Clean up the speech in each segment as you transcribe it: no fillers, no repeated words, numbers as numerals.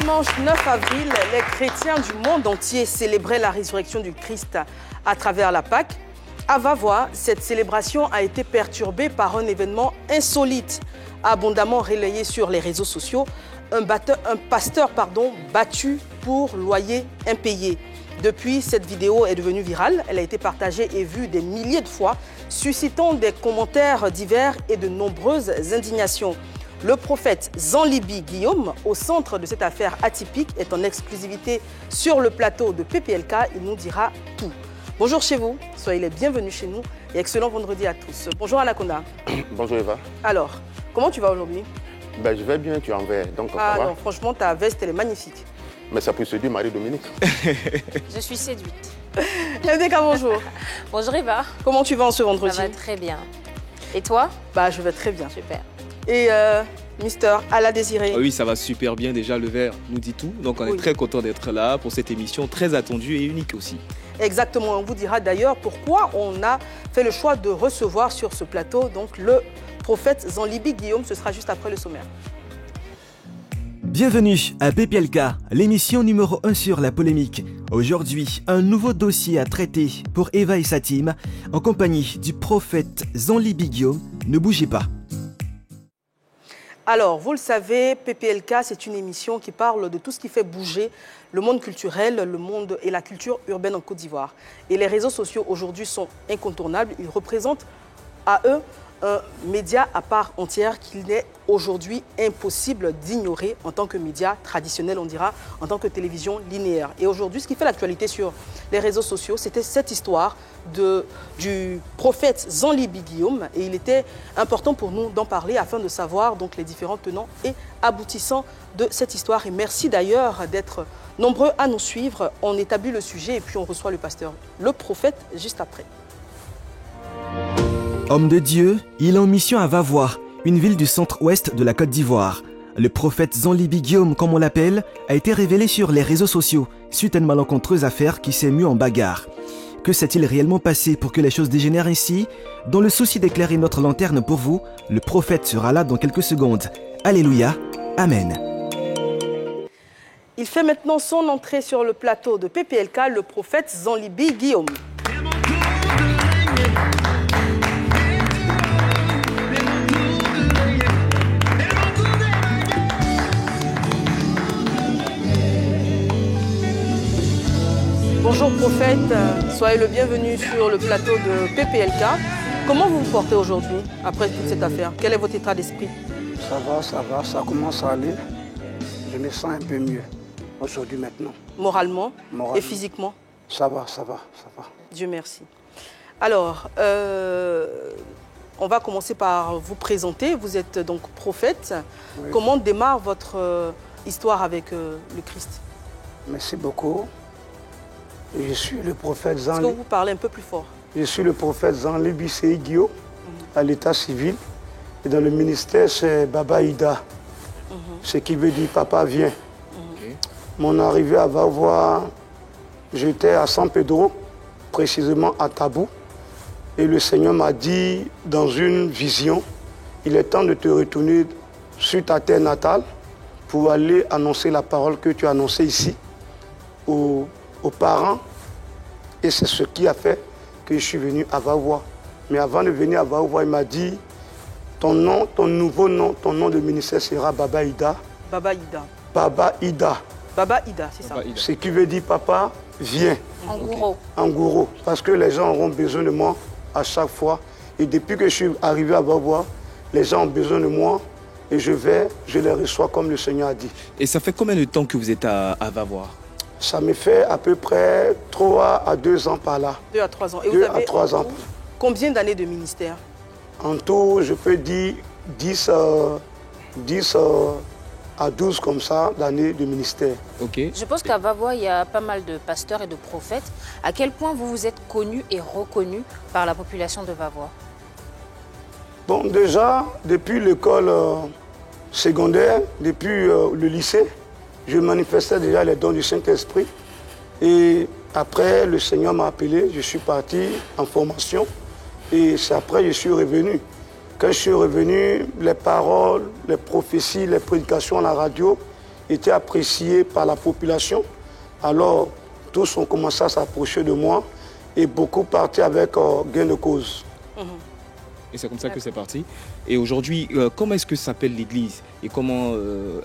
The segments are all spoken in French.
dimanche 9 avril, les chrétiens du monde entier célébraient la résurrection du Christ à travers la Pâque. À Vavoie, cette célébration a été perturbée par un événement insolite, abondamment relayé sur les réseaux sociaux. Un pasteur battu pour loyer impayé. Depuis, cette vidéo est devenue virale. Elle a été partagée et vue des milliers de fois, suscitant des commentaires divers et de nombreuses indignations. Le prophète Zanlibi Guillaume, au centre de cette affaire atypique, est en exclusivité sur le plateau de PPLK. Il nous dira tout. Bonjour chez vous, soyez les bienvenus chez nous et excellent vendredi à tous. Bonjour Anaconda. Bonjour Eva. Alors, comment tu vas aujourd'hui? Ben, je vais bien, tu es en vert, donc ça va. Non, franchement, ta veste, elle est magnifique. Mais ça peut se dire Marie-Dominique. Je suis séduite. Rebecca, bonjour. Bonjour Eva. Comment tu vas en ce vendredi? Ça va très bien. Et toi? Je vais très bien. Super. Et Mister Ala Désiré? Oui, ça va super bien. Déjà, le vert nous dit tout. Donc, on est très content d'être là pour cette émission très attendue et unique aussi. Exactement. On vous dira d'ailleurs pourquoi on a fait le choix de recevoir sur ce plateau donc, le prophète Zanlibi Guillaume. Ce sera juste après le sommaire. Bienvenue à PPLK, l'émission numéro 1 sur la polémique. Aujourd'hui, un nouveau dossier à traiter pour Eva et sa team, en compagnie du prophète Zanlibi Guillaume. Ne bougez pas. Alors, vous le savez, PPLK, c'est une émission qui parle de tout ce qui fait bouger le monde culturel, le monde et la culture urbaine en Côte d'Ivoire. Et les réseaux sociaux aujourd'hui sont incontournables. Ils représentent à eux un média à part entière qu'il est aujourd'hui impossible d'ignorer en tant que média traditionnel, on dira, en tant que télévision linéaire. Et aujourd'hui, ce qui fait l'actualité sur les réseaux sociaux, c'était cette histoire du prophète Zanlibi Guillaume. Et il était important pour nous d'en parler afin de savoir donc, les différents tenants et aboutissants de cette histoire. Et merci d'ailleurs d'être nombreux à nous suivre. On établit le sujet et puis on reçoit le pasteur, le prophète, juste après. Homme de Dieu, il est en mission à Vavoie, une ville du centre-ouest de la Côte d'Ivoire. Le prophète Zanlibi Guillaume, comme on l'appelle, a été révélé sur les réseaux sociaux suite à une malencontreuse affaire qui s'est mue en bagarre. Que s'est-il réellement passé pour que les choses dégénèrent ainsi? Dans le souci d'éclairer notre lanterne pour vous, le prophète sera là dans quelques secondes. Alléluia, Amen. Il fait maintenant son entrée sur le plateau de PPLK, le prophète Zanlibi Guillaume. Bonjour prophète, soyez le bienvenu sur le plateau de PPLK. Comment vous vous portez aujourd'hui après toute cette affaire? Quel est votre état d'esprit? Ça va, ça commence à aller. Je me sens un peu mieux aujourd'hui maintenant. Moralement et physiquement? Ça va. Dieu merci. Alors, on va commencer par vous présenter. Vous êtes donc prophète. Oui. Comment démarre votre histoire avec le Christ? Merci beaucoup. Je suis le prophète Zanlibi. Est-ce que vous parlez un peu plus fort? Je suis le prophète Zanlibi Guillaume à l'état civil. Et dans le ministère, c'est Baba Ida. Ce qui veut dire papa vient. Mon arrivée à Vavoie, j'étais à San Pedro, précisément à Tabou. Et le Seigneur m'a dit dans une vision, il est temps de te retourner sur ta terre natale pour aller annoncer la parole que tu as annoncée ici aux parents, et c'est ce qui a fait que je suis venu à Vavoie. Mais avant de venir à Vavoie, il m'a dit ton nom, ton nouveau nom, ton nom de ministère sera Baba Ida. Baba Ida. Baba Ida. Baba Ida, c'est ça. Ce qui veut dire papa, viens. En gourou. En gourou. Parce que les gens auront besoin de moi à chaque fois. Et depuis que je suis arrivé à Vavoie, les gens ont besoin de moi et je les reçois comme le Seigneur a dit. Et ça fait combien de temps que vous êtes à Vavoie? Ça me fait à peu près 3 à 2 ans par là. 2 à 3 ans. Et 2 vous avez à 3 ans. Combien d'années de ministère? En tout, je peux dire 10 à 12 comme ça d'années de ministère. Okay. Je pense qu'à Vavoie, il y a pas mal de pasteurs et de prophètes. À quel point vous êtes connu et reconnu par la population de Vavoie? Bon, déjà, depuis l'école secondaire, depuis le lycée, je manifestais déjà les dons du Saint-Esprit. Et après, le Seigneur m'a appelé, je suis parti en formation. Et c'est après que je suis revenu. Quand je suis revenu, les paroles, les prophéties, les prédications à la radio était apprécié par la population. Alors, tous ont commencé à s'approcher de moi et beaucoup partaient avec gain de cause. Et c'est comme ça que c'est parti. Et aujourd'hui, comment est-ce que s'appelle l'église et comment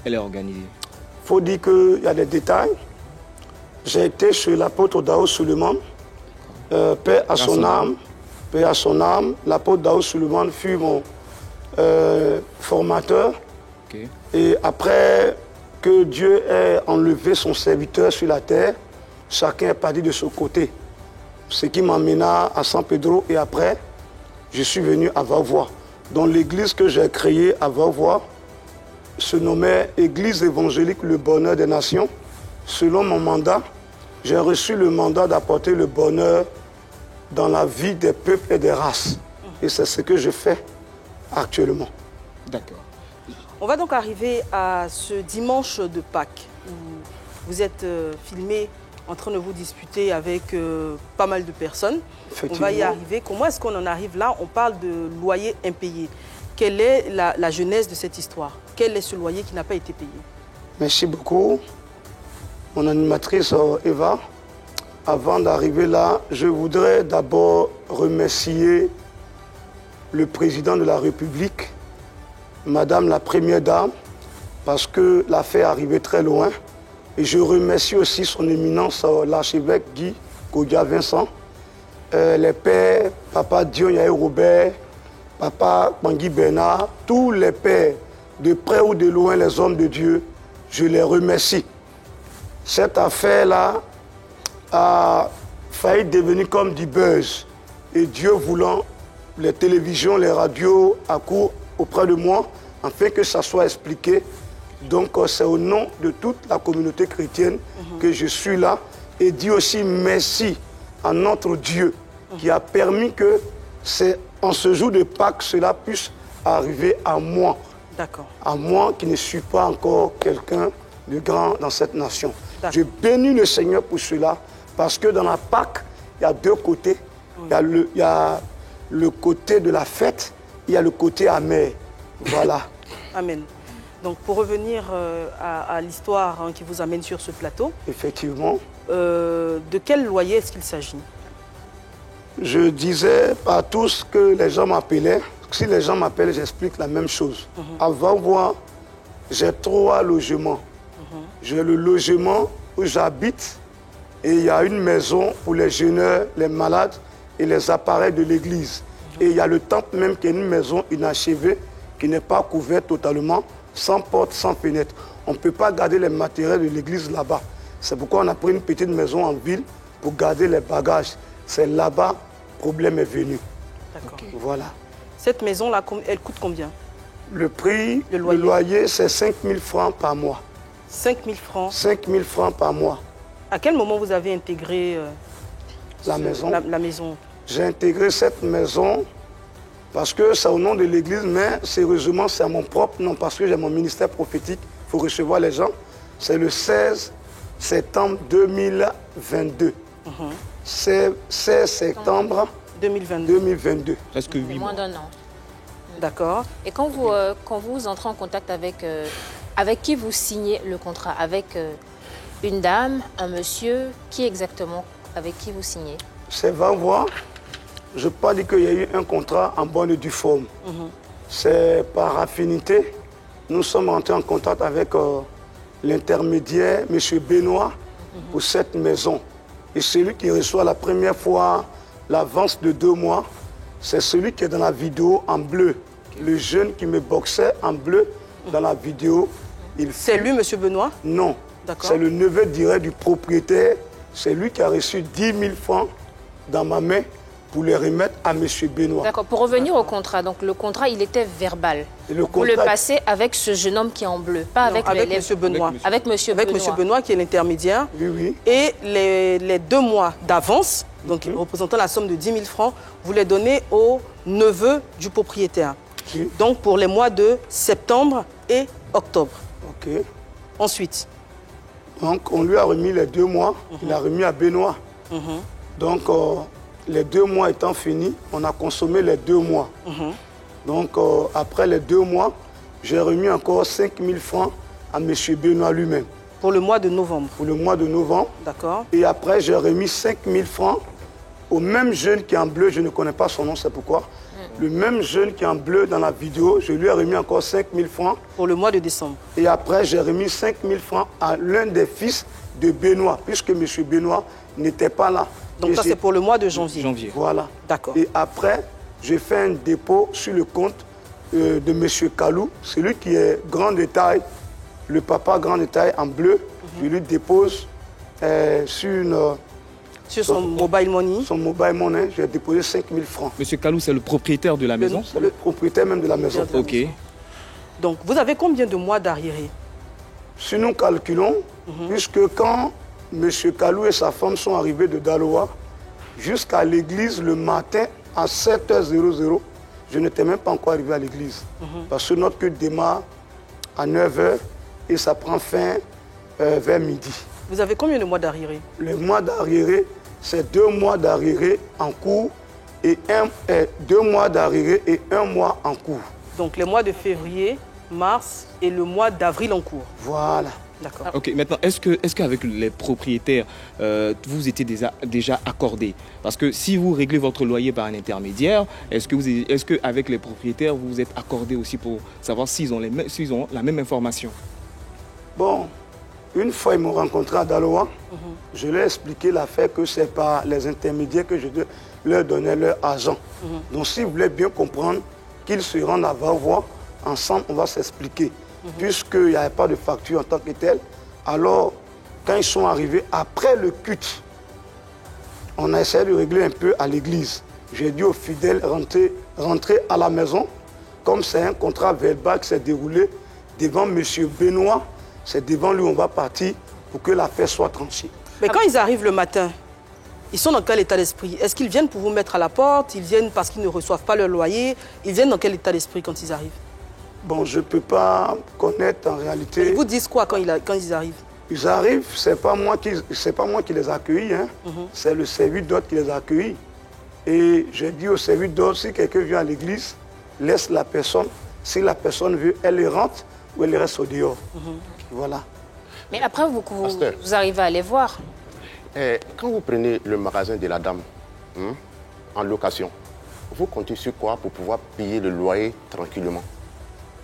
elle est organisée? Il faut dire qu'il y a des détails. J'ai été chez l'apôtre Dao Suleiman, paix à son âme. Paix à son âme. L'apôtre Dao Suleiman fut mon formateur. Okay. Et après que Dieu ait enlevé son serviteur sur la terre, chacun est parti de son côté. Ce qui m'emmena à San Pedro et après, je suis venu à Vavois. Donc l'église que j'ai créée à Vavois se nommait Église évangélique Le Bonheur des Nations. Selon mon mandat, j'ai reçu le mandat d'apporter le bonheur dans la vie des peuples et des races. Et c'est ce que je fais actuellement. D'accord. On va donc arriver à ce dimanche de Pâques où vous êtes filmé en train de vous disputer avec pas mal de personnes. On va y arriver. Comment est-ce qu'on en arrive là? On parle de loyer impayé. Quelle est la genèse de cette histoire? Quel est ce loyer qui n'a pas été payé? Merci beaucoup, mon animatrice Eva. Avant d'arriver là, je voudrais d'abord remercier le président de la République, Madame la Première Dame, parce que l'affaire arrivait très loin. Et je remercie aussi son éminence, l'archevêque Guy Kodia Vincent, les pères, Papa Dion Yaé Robert, Papa Bangui Bernard, tous les pères, de près ou de loin, les hommes de Dieu, je les remercie. Cette affaire-là a failli devenir comme du buzz. Et Dieu voulant, les télévisions, les radios accourent auprès de moi, afin que ça soit expliqué. Donc c'est au nom de toute la communauté chrétienne que je suis là. Et dis aussi merci à notre Dieu qui a permis que c'est en ce jour de Pâques cela puisse arriver à moi. D'accord. À moi qui ne suis pas encore quelqu'un de grand dans cette nation. Je bénis le Seigneur pour cela parce que dans la Pâques, il y a deux côtés. Oui. Il y a le côté de la fête, il y a le côté amer. Voilà. Amen. Donc pour revenir à l'histoire qui vous amène sur ce plateau. Effectivement. De quel loyer est-ce qu'il s'agit? Je disais à tous que les gens m'appelaient. Si les gens m'appellent, j'explique la même chose. Avant moi, j'ai 3 logements. J'ai le logement où j'habite et il y a une maison pour les jeûneurs, les malades et les appareils de l'église. Et il y a le temple même qui est une maison inachevée qui n'est pas couverte totalement, sans porte, sans fenêtre. On ne peut pas garder les matériels de l'église là-bas. C'est pourquoi on a pris une petite maison en ville pour garder les bagages. C'est là-bas que le problème est venu. D'accord. Okay. Voilà. Cette maison-là, elle coûte combien? Le prix, le loyer, c'est 5 000 francs par mois. 5 000 francs? 5 000 francs par mois. À quel moment vous avez intégré la maison? La maison. J'ai intégré cette maison parce que c'est au nom de l'église, mais sérieusement, c'est à mon propre nom parce que j'ai mon ministère prophétique. Il faut recevoir les gens. C'est le 16 septembre 2022. 16 septembre 2022. Presque 8 mois. Moins d'un an. D'accord. Et quand vous entrez en contact avec qui vous signez le contrat? Avec une dame, un monsieur? Qui exactement avec qui vous signez? C'est Vavois. Je ne peux pas dire qu'il y a eu un contrat en bonne et due forme. C'est par affinité. Nous sommes entrés en contact avec l'intermédiaire, M. Benoît, pour cette maison. Et celui qui reçoit la première fois l'avance de 2 mois, c'est celui qui est dans la vidéo en bleu. Le jeune qui me boxait en bleu dans la vidéo. C'est lui, M. Benoît? Non. C'est le neveu direct du propriétaire. C'est lui qui a reçu 10 000 francs dans ma main pour les remettre à M. Benoît. D'accord. Pour revenir au contrat, donc le contrat, il était verbal. Vous le passez avec ce jeune homme qui est en bleu, pas non, avec M. Benoît. Avec M. Benoît qui est l'intermédiaire. Oui, oui. Et les 2 mois d'avance, donc représentant la somme de 10 000 francs, vous les donnez au neveu du propriétaire. Donc pour les mois de septembre et octobre. Ok. Ensuite. Donc on lui a remis les 2 mois, il a remis à Benoît. Donc les 2 mois étant finis, on a consommé les 2 mois. Donc après les 2 mois, j'ai remis encore 5 000 francs à M. Benoît lui-même. Pour le mois de novembre. Pour le mois de novembre. D'accord. Et après, j'ai remis 5 000 francs au même jeune qui est en bleu. Je ne connais pas son nom, c'est pourquoi. Le même jeune qui est en bleu dans la vidéo, je lui ai remis encore 5 000 francs. Pour le mois de décembre. Et après, j'ai remis 5 000 francs à l'un des fils de Benoît, puisque M. Benoît n'était pas là. Donc ça, c'est pour le mois de janvier. Voilà. D'accord. Et après, j'ai fait un dépôt sur le compte de M. Kalou, celui qui est grand détail, le papa grand détail en bleu. Je lui dépose sur son mobile money. Son mobile money, j'ai déposé 5 000 francs. Monsieur Kalou, c'est le propriétaire de la maison? C'est le propriétaire même de la maison. Ok. Donc, vous avez combien de mois d'arriéré? Si nous calculons, puisque quand M. Kalou et sa femme sont arrivés de Daloa, jusqu'à l'église le matin à 7h00, je n'étais même pas encore arrivé à l'église. Parce que notre culte démarre à 9h et ça prend fin vers midi. Vous avez combien de mois d'arriéré? Le mois d'arriéré, c'est 2 mois d'arriéré en cours et 2 mois d'arriéré et 1 mois en cours. Donc les mois de février, mars et le mois d'avril en cours. Voilà. D'accord. Ok, maintenant, est-ce qu'avec les propriétaires, vous étiez déjà accordé? Parce que si vous réglez votre loyer par un intermédiaire, est-ce qu'avec les propriétaires, vous vous êtes accordé aussi pour savoir s'ils ont la même information? Bon, une fois ils m'ont rencontré à Daloa, je leur ai expliqué l'affaire que c'est par les intermédiaires que je leur donnais leur argent. Donc s'ils voulaient bien comprendre qu'ils se rendent à Vavois, ensemble on va s'expliquer. Puisqu'il n'y avait pas de facture en tant que telle, alors quand ils sont arrivés après le culte, on a essayé de régler un peu à l'église. J'ai dit aux fidèles rentrer à la maison, comme c'est un contrat verbal qui s'est déroulé devant M. Benoît, c'est devant lui on va partir pour que l'affaire soit tranchée. Mais quand ils arrivent le matin, ils sont dans quel état d'esprit? Est-ce qu'ils viennent pour vous mettre à la porte? Ils viennent parce qu'ils ne reçoivent pas leur loyer? Ils viennent dans quel état d'esprit quand ils arrivent? Bon, je ne peux pas connaître en réalité. Et ils vous disent quoi quand ils arrivent? Ils arrivent, ce n'est pas moi qui les accueille, hein. C'est le service d'ordre qui les accueille. Et j'ai dit au service d'ordre, si quelqu'un vient à l'église, laisse la personne. Si la personne veut, elle rentre ou elle reste au dehors. Voilà. Mais après, vous arrivez à les voir. Quand vous prenez le magasin de la dame en location, vous comptez sur quoi pour pouvoir payer le loyer tranquillement?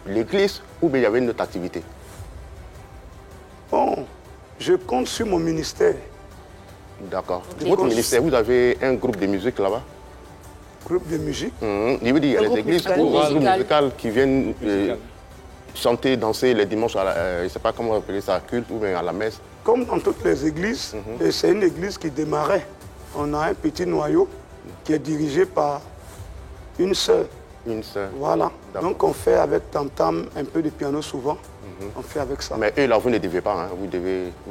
L'église ou bien il y avait une autre activité? Bon, je compte sur mon ministère. D'accord. Votre ministère, vous avez un groupe de musique là-bas? Groupe de musique? Il veut dire, il y a les églises ou un groupe musical qui viennent chanter, danser les dimanches, je ne sais pas comment appeler ça, culte ou bien à la messe. Comme dans toutes les églises, et c'est une église qui démarrait. On a un petit noyau qui est dirigé par une sœur. Une sœur. Voilà. Donc on fait avec tam-tam, un peu de piano souvent. On fait avec ça. Mais eux là, vous ne devez pas, hein. Vous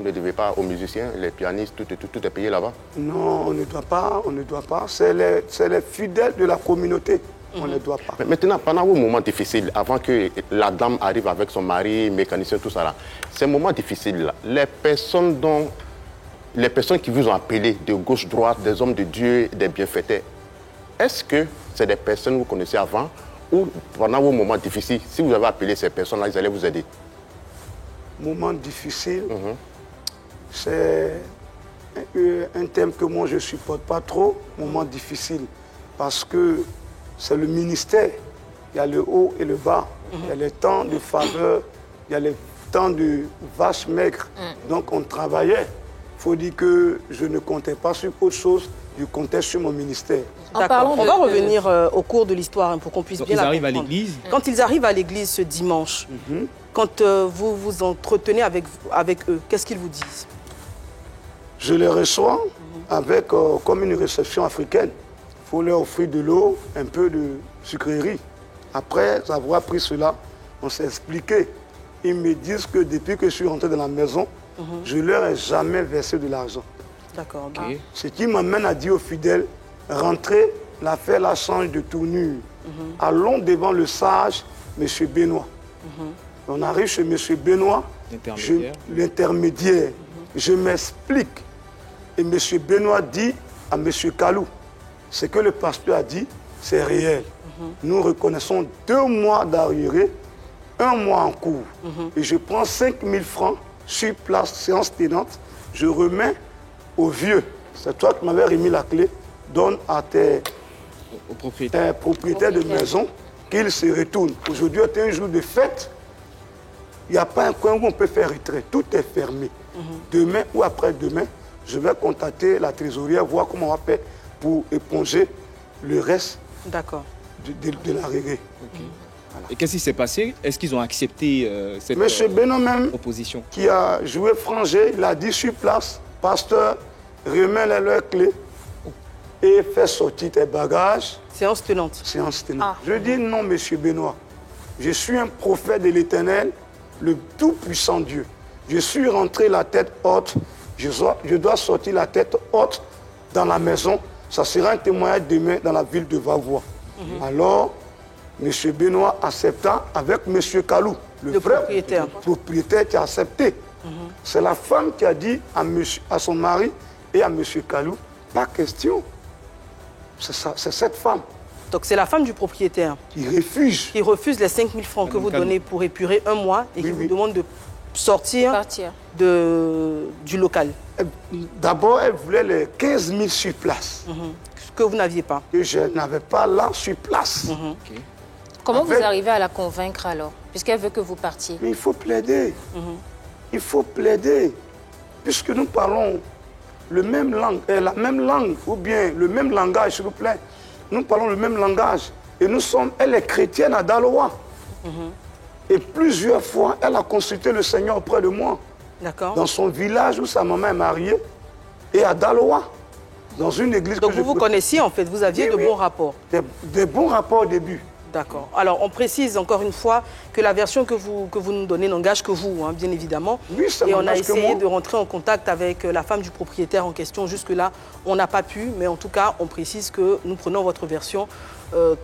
ne devez pas aux musiciens, les pianistes, tout est payé là-bas? Non, on ne doit pas, on ne doit pas. C'est les fidèles de la communauté. On ne doit pas. Mais maintenant, pendant vos moments difficiles, avant que la dame arrive avec son mari, mécanicien, tout ça là, ces moments difficiles-là, les personnes qui vous ont appelé de gauche-droite, des hommes de Dieu, des bienfaiteurs, est-ce que c'est des personnes que vous connaissez avant ou pendant vos moments difficiles, si vous avez appelé ces personnes-là, ils allaient vous aider? Moments difficiles, c'est un thème que moi je ne supporte pas trop, moments difficiles, parce que c'est le ministère. Il y a le haut et le bas. Il y a les temps de faveur, il y a les temps de vache maigre. Donc on travaillait. Il faut dire que je ne comptais pas sur autre chose, je comptais sur mon ministère. D'accord. On va revenir au cours de l'histoire pour qu'on puisse bien la comprendre. Ils arrivent à l'église? Quand ils arrivent à l'église ce dimanche, quand vous vous entretenez avec eux, qu'est-ce qu'ils vous disent? Je les reçois avec comme une réception africaine. Il faut leur offrir de l'eau, un peu de sucrerie. Après avoir pris cela, on s'est expliqué. Ils me disent que depuis que je suis rentré dans la maison, je ne leur ai jamais versé de l'argent. D'accord. Okay. Ce qui m'amène à dire aux fidèles, rentrez, l'affaire la change de tournure. Allons devant le sage, M. Benoît. On arrive chez M. Benoît, l'intermédiaire. Je m'explique. Et M. Benoît dit à M. Kalou, ce que le pasteur a dit, c'est réel. Nous reconnaissons 2 mois d'arriéré un mois en cours et je prends 5 000 francs sur place, séance tenante, je remets au vieux. C'est toi qui m'avais remis la clé, donne à tes propriétaires de maison qu'ils se retournent. Aujourd'hui est un jour de fête. Il n'y a pas un coin où on peut faire retrait. Tout est fermé. Demain ou après-demain, je vais contacter la trésorière, voir comment on va faire pour éponger le reste de la règle. Voilà. Et qu'est-ce qui s'est passé? Est-ce qu'ils ont accepté cette Monsieur Benoît même, proposition, qui a joué frangé, il a dit sur place, pasteur, remets leurs clés et fais sortir tes bagages. Séance tenante. Séance tenante. Je dis non, monsieur Benoît. Je suis un prophète de l'Éternel, le tout-puissant Dieu. Je suis rentré la tête haute. Je dois sortir la tête haute dans la maison. Ça sera un témoignage demain dans la ville de Vavois. Alors, M. Benoît accepta avec M. Kalou, le propriétaire qui a accepté. C'est la femme qui a dit à son mari et à M. Kalou, pas question. C'est cette femme. Donc c'est la femme du propriétaire qui refuse les 5 000 francs que vous donnez pour épurer un mois et qui vous demande de sortir du local. D'abord, elle voulait les 15 000 sur place. Que vous n'aviez pas. Que je n'avais pas là sur place. Comment vous arrivez à la convaincre alors, puisqu'elle veut que vous partiez? Mais il faut plaider. Il faut plaider. Puisque nous parlons la même langue, ou bien le même langage, s'il vous plaît. Nous parlons le même langage. Et elle est chrétienne à Daloa. Et plusieurs fois, elle a consulté le Seigneur auprès de moi. Dans son village où sa maman est mariée, et à Daloa, dans une église. Donc vous connaissiez en fait, vous aviez de bons rapports. Des bons rapports au début. D'accord. Alors on précise encore une fois que la version que vous nous donnez n'engage que vous, bien évidemment. Oui, ça et on a essayé moi de rentrer en contact avec la femme du propriétaire en question. Jusque-là, on n'a pas pu, mais en tout cas, on précise que nous prenons votre version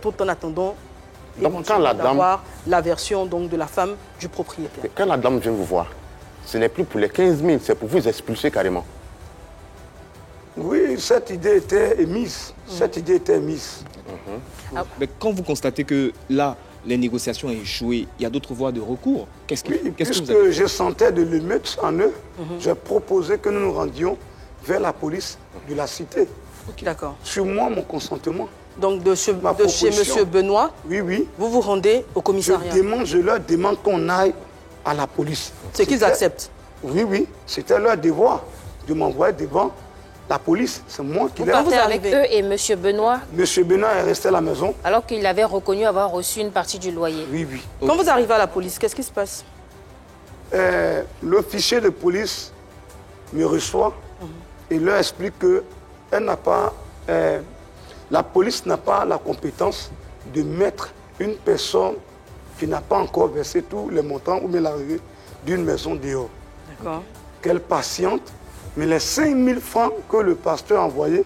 tout en attendant d'avoir la version donc, de la femme du propriétaire. Quand la dame vient vous voir, ce n'est plus pour les 15 000, c'est pour vous expulser carrément. Oui, cette idée était émise. Cette idée était émise. Mais quand vous constatez que là, les négociations ont échoué, il y a d'autres voies de recours. Qu'est-ce que puisque je sentais de l'émeute en eux, j'ai proposé que nous nous rendions vers la police de la cité. D'accord. Sur moi, mon consentement. Donc de chez M. Benoît, vous vous rendez au commissariat. Je leur demande qu'on aille à la police. C'est qu'ils acceptent? Oui. C'était leur devoir de m'envoyer devant la police. C'est moi qui l'ai. Quand vous avec eux et M. Benoît? M. Benoît est resté à la maison. Alors qu'il avait reconnu avoir reçu une partie du loyer. Oui. Quand vous arrivez à la police, qu'est-ce qui se passe? L'officier de police me reçoit et leur explique que la police n'a pas la compétence de mettre une personne qui n'a pas encore versé tous les montants ou bien l'arrivée d'une maison dehors. D'accord. Qu'elle patiente, mais les 5 000 francs que le pasteur a envoyé,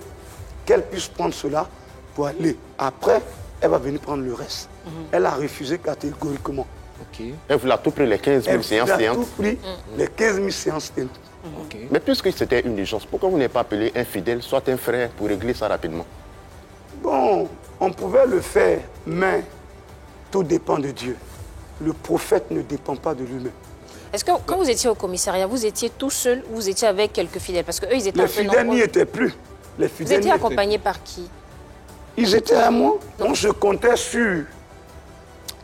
qu'elle puisse prendre cela pour aller. Après, elle va venir prendre le reste. Elle a refusé catégoriquement. Elle voulait à tout prix les 15 000 séances tenantes. Elle a tout pris les 15 000 séances tenantes. Mais puisque c'était une urgence, pourquoi vous n'avez pas appelé un fidèle, soit un frère, pour régler ça rapidement? Bon, on pouvait le faire, mais tout dépend de Dieu. Le prophète ne dépend pas de lui-même. Est-ce que quand vous étiez au commissariat, vous étiez tout seul ou vous étiez avec quelques fidèles? Parce qu'eux, ils étaient les fidèles n'y étaient plus. Vous étiez accompagné par qui? Ils étaient à moi. Donc je comptais sur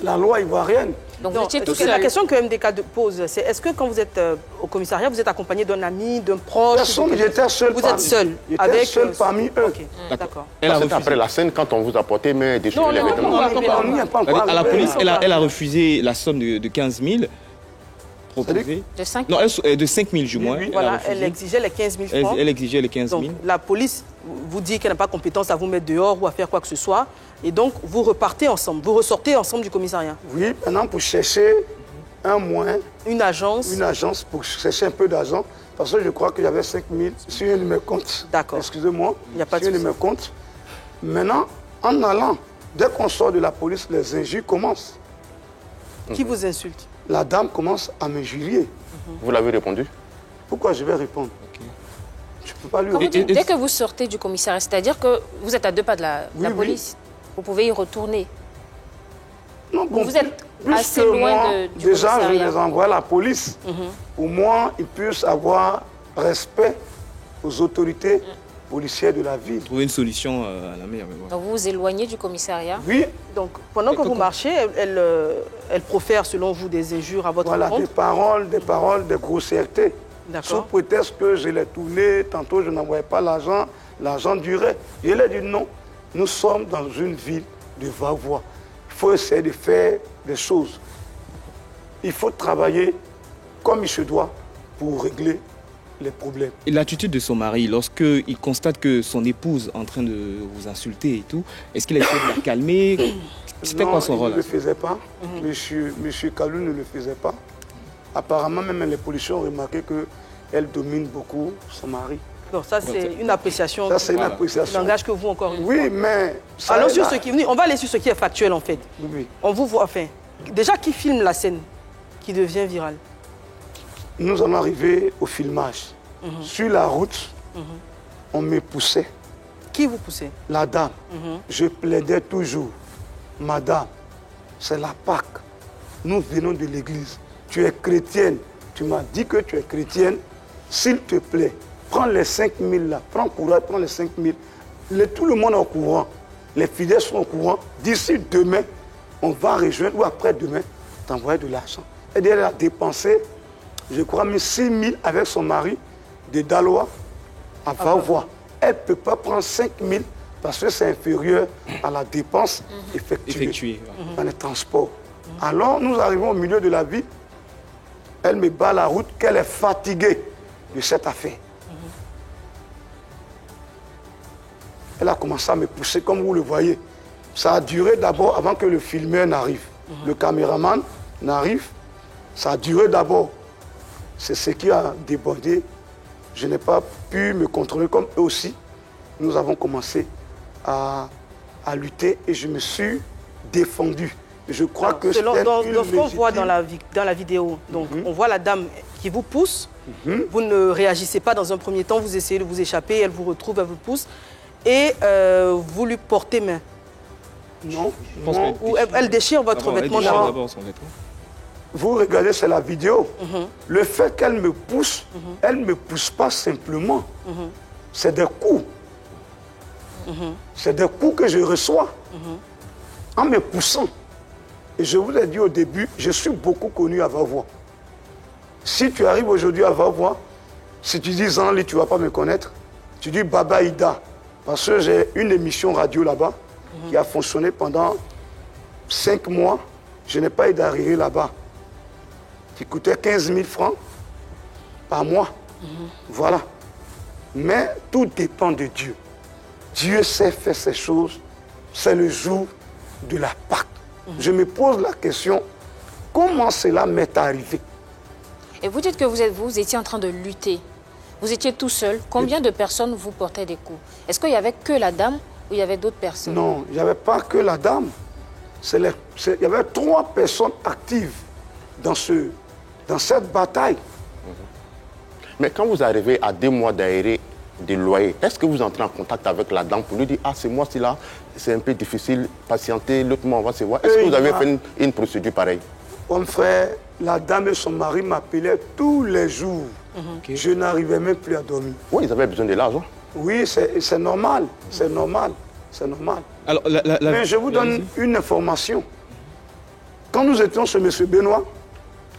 la loi ivoirienne. Donc vous étiez tout seul. La question que MDK pose, c'est est-ce que quand vous êtes au commissariat, vous êtes accompagné d'un ami, d'un proche? Personne, j'étais seul. Vous êtes seul? J'étais seul parmi eux. D'accord. C'était après la scène, quand on vous a porté, mais déchiré les vêtements. À la police, elle a refusé la somme de 15 000 proposée. De 5 000? Non, de 5 000 du moins. Voilà, elle exigeait les 15 000 francs. Elle exigeait les 15 000. Donc la police vous dit qu'elle n'a pas compétence à vous mettre dehors ou à faire quoi que ce soit. Et donc, vous repartez ensemble, vous ressortez ensemble du commissariat. Oui, maintenant pour chercher un moyen. Une agence. Une agence pour chercher un peu d'argent. Parce que je crois que j'avais 5 000 sur un de mes comptes. D'accord. Excusez-moi. Il n'y a pas de souci. Sur un de mes comptes. Maintenant, en allant, dès qu'on sort de la police, les injures commencent. Qui vous insulte? La dame commence à m'injurier. Vous l'avez répondu? Pourquoi je vais répondre? Je ne peux pas lui répondre. Dès que vous sortez du commissariat, c'est-à-dire que vous êtes à 2 pas de la police, vous pouvez y retourner. Non, bon, vous êtes plus assez que loin moi, du déjà, je commissariat. les envoie à la police. Au moins, ils puissent avoir respect aux autorités policières de la ville. Trouver une solution à la meilleure. Donc vous vous éloignez du commissariat. Oui, Donc, pendant que vous marchez, elle profère, selon vous, des injures à votre voilà, compte. des paroles, des grossièretés. Sous D'accord. prétexte que je l'ai tourné, tantôt je n'envoyais pas l'argent, l'argent durait. Je lui ai dit non, nous sommes dans une ville de va-voix. Il faut essayer de faire des choses. Il faut travailler comme il se doit pour régler les problèmes. Et l'attitude de son mari, lorsqu'il constate que son épouse est en train de vous insulter et tout, est-ce qu'il a essayé de la calmer? C'était quoi son rôle? Il ne le faisait pas. Monsieur Kalou ne le faisait pas. Apparemment, même les policiers ont remarqué qu'elle domine beaucoup son mari. Donc ça, c'est une appréciation. Ça, c'est une qui appréciation. n'engage que vous encore une fois. Oui, mais... ça Alors, est sur là. ce qui, on va aller sur ce qui est factuel, en fait. Oui. On vous voit, enfin, déjà, qui filme la scène qui devient virale? Nous allons arriver au filmage. Sur la route, on me poussait. Qui vous poussait? La dame, je plaidais toujours. Madame, c'est la Pâque. Nous venons de l'église. Tu es chrétienne. Tu m'as dit que tu es chrétienne. S'il te plaît, prends les 5 000 là. Prends courage, prends les 5 000. Tout le monde est au courant. Les fidèles sont au courant. D'ici demain, on va rejoindre, ou après-demain, t'envoyer de l'argent. Et elle a dépensé, je crois, 6 000 avec son mari de Dalois à Vavois. Elle ne peut pas prendre 5 000 parce que c'est inférieur à la dépense effectuée dans les transports. Alors, nous arrivons au milieu de la ville. Elle me bat la route, qu'elle est fatiguée de cette affaire. Elle a commencé à me pousser, comme vous le voyez. Ça a duré d'abord avant que le filmeur n'arrive. Le caméraman n'arrive. Ça a duré d'abord. C'est ce qui a débordé. Je n'ai pas pu me contrôler comme eux aussi. Nous avons commencé à lutter et je me suis défendu. Je crois que c'est dans ce qu'on voit dans la vidéo, donc on voit la dame qui vous pousse. Vous ne réagissez pas dans un premier temps, vous essayez de vous échapper, elle vous retrouve, elle vous pousse et vous lui portez main. Non. Ou elle déchire votre vêtement d'abord. Vous regardez, c'est la vidéo. Le fait qu'elle me pousse, elle ne me pousse pas simplement. C'est des coups. C'est des coups que je reçois en me poussant. Et je vous l'ai dit au début, je suis beaucoup connu à Vavois. Si tu arrives aujourd'hui à Vavois, si tu dis Zanli, tu ne vas pas me connaître. Tu dis Baba Ida. Parce que j'ai une émission radio là-bas qui a fonctionné pendant 5 mois. Je n'ai pas eu d'arriver là-bas. Qui coûtait 15 000 francs par mois. Voilà. Mais tout dépend de Dieu. Dieu sait faire ces choses. C'est le jour de la Pâque. Je me pose la question, comment cela m'est arrivé? Et vous dites que vous étiez en train de lutter. Vous étiez tout seul. Combien de personnes vous portaient des coups? Est-ce qu'il n'y avait que la dame ou il y avait d'autres personnes? Non, il n'y avait pas que la dame. Il y avait 3 personnes actives dans cette bataille. Mais quand vous arrivez à 2 mois d'aéré de loyer, est-ce que vous entrez en contact avec la dame pour lui dire « Ah, c'est moi, là, c'est un peu difficile, patienter, l'autre mois, on va se voir ». Est-ce que vous avez fait une procédure pareille? Mon frère, la dame et son mari m'appelaient tous les jours. Je n'arrivais même plus à dormir. Oui, ils avaient besoin de l'argent. Oui, c'est normal, c'est normal, c'est normal. Alors, mais je vous donne une information. Quand nous étions chez M. Benoît,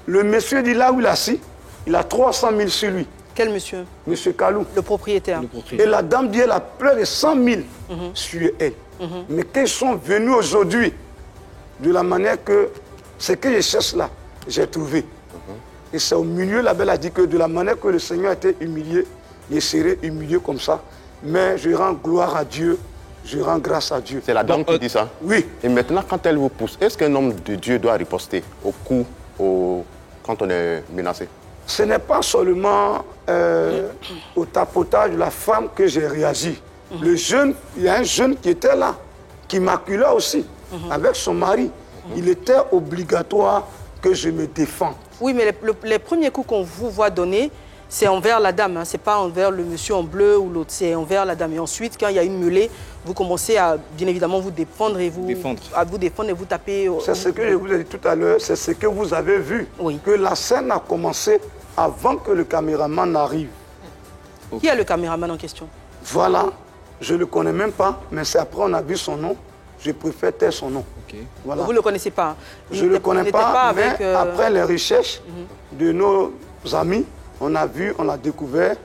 le monsieur dit là où il est assis, il a 300 000 sur lui. Quel monsieur? M. Kalou. Le propriétaire. Et la dame dit elle a plein de 100 000 sur elle. Mais qu'ils sont venus aujourd'hui, de la manière que ce que je cherche là, j'ai trouvé. Et c'est au milieu, la belle a dit que de la manière que le Seigneur a été humilié, il serait humilié comme ça. Mais je rends gloire à Dieu, je rends grâce à Dieu. C'est la dame qui dit ça? Oui. Et maintenant, quand elle vous pousse, est-ce qu'un homme de Dieu doit riposter au coup quand on est menacé? Ce n'est pas seulement au tapotage de la femme que j'ai réagi. Le jeune, il y a un jeune qui était là, qui m'acculait aussi, avec son mari. Il était obligatoire que je me défende. Oui, mais les premiers coups qu'on vous voit donner, C'est envers la dame, hein. Ce n'est pas envers le monsieur en bleu ou l'autre, c'est envers la dame. Et ensuite, quand il y a une mêlée, vous commencez à, bien évidemment, vous défendre et vous taper. C'est ce que je vous ai dit tout à l'heure, c'est ce que vous avez vu. Oui. Que la scène a commencé avant que le caméraman n'arrive. Qui est le caméraman en question? Voilà, je ne le connais même pas, mais c'est après on a vu son nom. Je préfère taire son nom. Okay. Voilà. Vous ne le connaissez pas? Je ne le connais pas, mais après les recherches de nos amis, on a vu, on a découvert.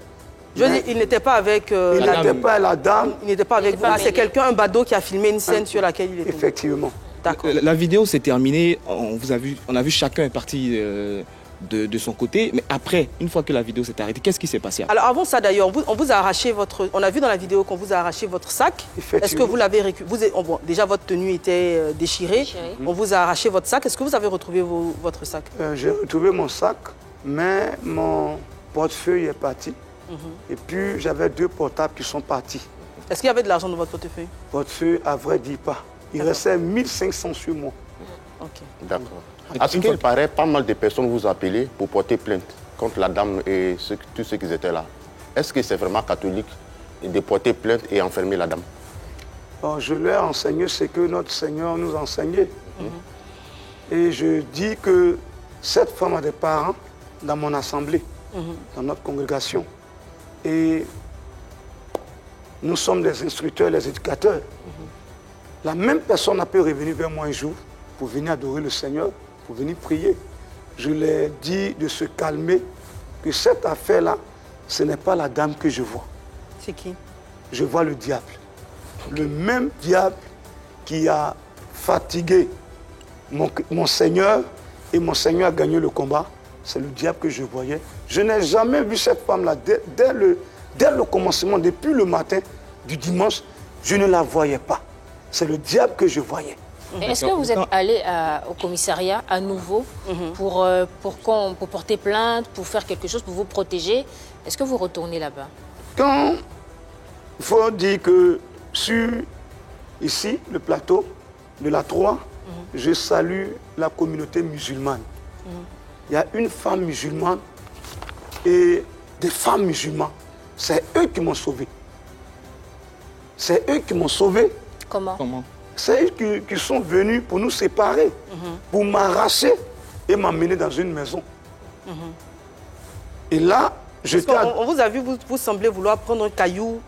Je dis, il n'était pas avec il n'était pas la dame. Il n'était pas avec vous. Ah, c'est quelqu'un, un badaud qui a filmé une scène sur laquelle il était. Effectivement. D'accord. La vidéo s'est terminée, on a vu chacun est parti de son côté, mais après, une fois que la vidéo s'est arrêtée, qu'est-ce qui s'est passé après? Alors avant ça d'ailleurs, on vous a arraché votre... On a vu dans la vidéo qu'on vous a arraché votre sac. Est-ce que vous l'avez récupéré? Bon, déjà votre tenue était déchirée. On vous a arraché votre sac. Est-ce que vous avez retrouvé votre sac? J'ai retrouvé mon sac, mais mon portefeuille est parti. Et puis j'avais 2 portables qui sont partis. Est-ce qu'il y avait de l'argent dans votre portefeuille? Portefeuille, à vrai dire pas. Il restait 1500 sur moi. Ok. D'accord. À ce qu'il paraît, pas mal de personnes vous appelaient pour porter plainte contre la dame et tous ceux qui étaient là. Est-ce que c'est vraiment catholique de porter plainte et enfermer la dame? Alors, je leur ai enseigné ce que notre Seigneur nous a enseigné. Et je dis que cette femme a des parents dans mon assemblée, dans notre congrégation. Et nous sommes les instructeurs, les éducateurs. La même personne a pu revenir vers moi un jour pour venir adorer le Seigneur, pour venir prier. Je leur ai dit de se calmer, que cette affaire-là, ce n'est pas la dame que je vois. C'est qui? Je vois le diable. Le même diable qui a fatigué mon Seigneur, et mon Seigneur a gagné le combat, c'est le diable que je voyais. Je n'ai jamais vu cette femme-là dès le commencement, depuis le matin du dimanche, je ne la voyais pas. C'est le diable que je voyais. Est-ce que vous êtes allé au commissariat à nouveau pour porter plainte, pour faire quelque chose, pour vous protéger? Est-ce que vous retournez là-bas? Quand il faut dire que sur ici, le plateau de la Troie, je salue la communauté musulmane. Il y a une femme musulmane et des femmes musulmanes. C'est eux qui m'ont sauvé. C'est eux qui m'ont sauvé. Comment? C'est eux qui sont venus pour nous séparer, pour m'arracher et m'emmener dans une maison. Et là, on vous a vu, vous semblez vouloir prendre un caillou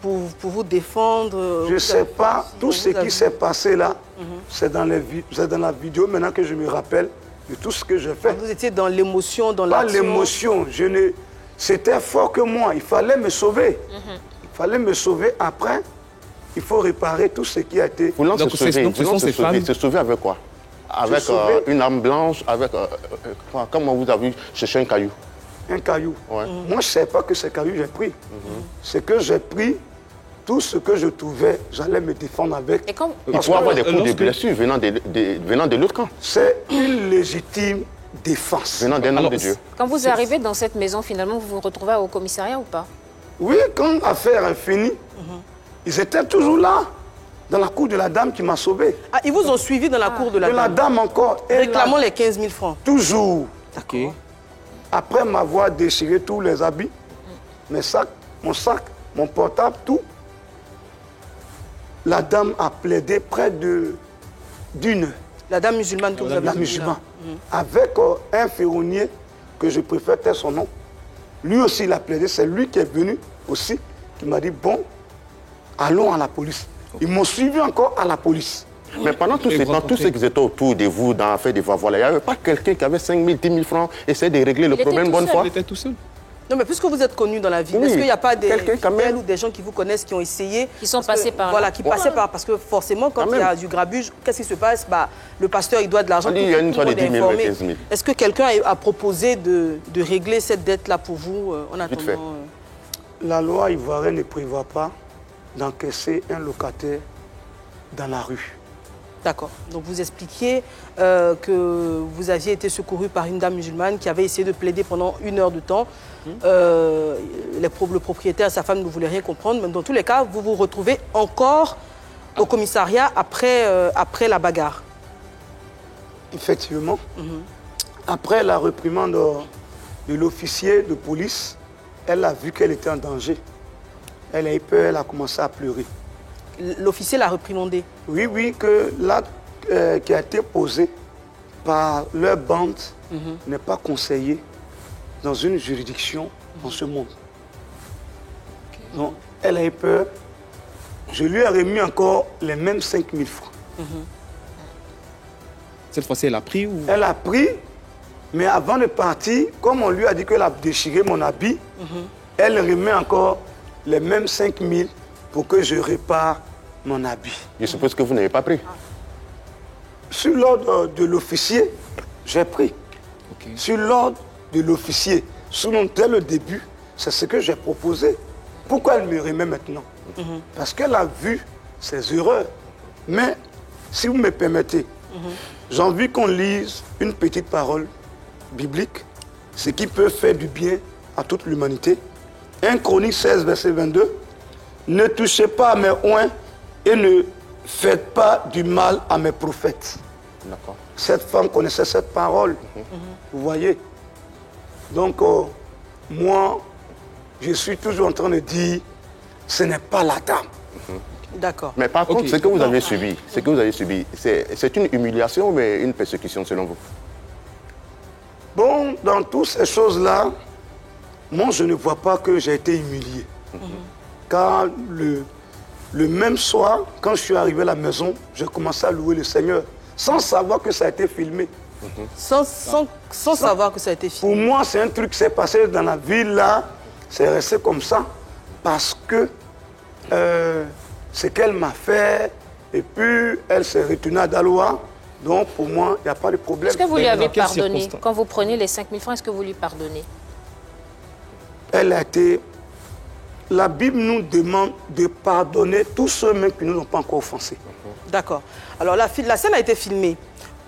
pour vous défendre. Je ne sais pas, tout ce qui s'est passé là, c'est dans la vidéo maintenant que je me rappelle de tout ce que j'ai fait. Vous étiez dans l'émotion, dans l'action. Pas l'émotion, c'était fort que moi, il fallait me sauver. Il fallait me sauver après. Il faut réparer tout ce qui a été... Voulant se sauver avec quoi? Avec une arme blanche, avec... comment vous avez cherché un caillou? Un caillou. Ouais. Moi, je ne sais pas que ce caillou j'ai pris. Ce que j'ai pris, tout ce que je trouvais, j'allais me défendre avec. Et quand... Il faut avoir des coups de blessure venant de l'autre camp. C'est une légitime défense. Venant d'un homme de Dieu. Quand vous arrivez dans cette maison, finalement, vous vous retrouvez au commissariat ou pas? Oui, quand l'affaire est finie, ils étaient toujours là, dans la cour de la dame qui m'a sauvé. Ah, ils vous ont suivi dans la cour de la dame? De la dame encore. Réclamant les 15 000 francs. Toujours. D'accord. Après m'avoir déchiré tous les habits, mes sacs, mon portable, tout, la dame a plaidé près d'une heure. La dame musulmane que vous avez La musulmane. Avec un ferronnier que je préfère taire son nom. Lui aussi, il a plaidé. C'est lui qui est venu aussi, qui m'a dit, bon, allons à la police. Ils m'ont suivi encore à la police. Mais pendant tout ce temps, tous ceux qui étaient autour de vous dans l'affaire de voilà, il n'y avait pas quelqu'un qui avait 5 000, 10 000 francs, essayer de régler le problème bonne fois. Il était tout seul. Non, mais puisque vous êtes connu dans la ville, oui, est-ce qu'il n'y a pas des même... ou des gens qui vous connaissent, qui ont essayé? Qui sont passés par là. Voilà, qui passaient par... Parce que forcément, quand il y a du grabuge, qu'est-ce qui se passe? Le pasteur, il doit de l'argent. Il y a une histoire de 10 000, 15 000. Est-ce que quelqu'un a proposé de régler cette dette-là pour vous en attendant? La loi ivoirienne ne prévoit pas d'encaisser un locataire dans la rue. D'accord. Donc vous expliquiez que vous aviez été secouru par une dame musulmane qui avait essayé de plaider pendant 1 heure de temps. Le propriétaire, sa femme ne voulait rien comprendre. Mais dans tous les cas, vous vous retrouvez encore au commissariat après la bagarre. Effectivement. Après la réprimande de l'officier de police, elle a vu qu'elle était en danger. Elle a eu peur, elle a commencé à pleurer. L'officier l'a réprimandé. Oui, oui, que l'acte qui a été posé par leur bande n'est pas conseillé dans une juridiction en ce monde. Donc, elle a eu peur. Je lui ai remis encore les mêmes 5 000 francs. Cette fois-ci, elle a pris ou... Elle a pris, mais avant de partir, comme on lui a dit qu'elle a déchiré mon habit, elle remet encore les mêmes 5 000 pour que je répare mon habit. Je suppose que vous n'avez pas pris. Sur l'ordre de l'officier, j'ai pris. Ok. Sur l'ordre de l'officier, dès le début, c'est ce que j'ai proposé. Pourquoi elle me remet maintenant? Parce qu'elle a vu ses erreurs. Mais, si vous me permettez, j'ai envie qu'on lise une petite parole biblique, ce qui peut faire du bien à toute l'humanité. 1 Chronique 16, verset 22. Ne touchez pas à mes oins et ne faites pas du mal à mes prophètes. D'accord. Cette femme connaissait cette parole. Vous voyez? Donc, moi, je suis toujours en train de dire, ce n'est pas la dame. D'accord. Mais par contre, ce que vous avez subi, c'est une humiliation ou une persécution selon vous? Bon, dans toutes ces choses-là, moi, je ne vois pas que j'ai été humilié. Car le même soir, quand je suis arrivé à la maison, j'ai commencé à louer le Seigneur, sans savoir que ça a été filmé. Sans savoir que ça a été filmé. Pour moi, c'est un truc qui s'est passé dans la ville, là. C'est resté comme ça, parce que ce qu'elle m'a fait, et puis elle s'est retournée à Daloa. Donc, pour moi, il n'y a pas de problème. Est-ce que vous lui avez quelles pardonné? circonstances? Quand vous prenez les 5 000 francs, est-ce que vous lui pardonnez? Elle a été... La Bible nous demande de pardonner tous ceux même qui ne nous ont pas encore offensés. D'accord. Alors, la scène a été filmée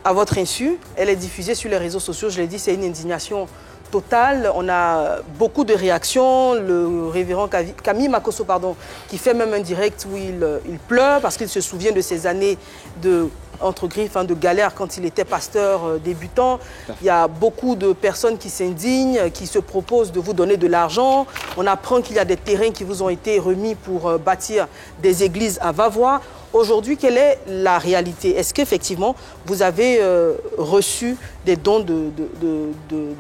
à votre insu. Elle est diffusée sur les réseaux sociaux. Je l'ai dit, c'est une indignation totale. On a beaucoup de réactions. Le révérend Camille Makosso, qui fait même un direct où il pleure parce qu'il se souvient de ces années de, entre griffes, de galère quand il était pasteur débutant. Il y a beaucoup de personnes qui s'indignent, qui se proposent de vous donner de l'argent. On apprend qu'il y a des terrains qui vous ont été remis pour bâtir des églises à Vavois. Aujourd'hui, quelle est la réalité? Est-ce qu'effectivement, vous avez reçu des dons de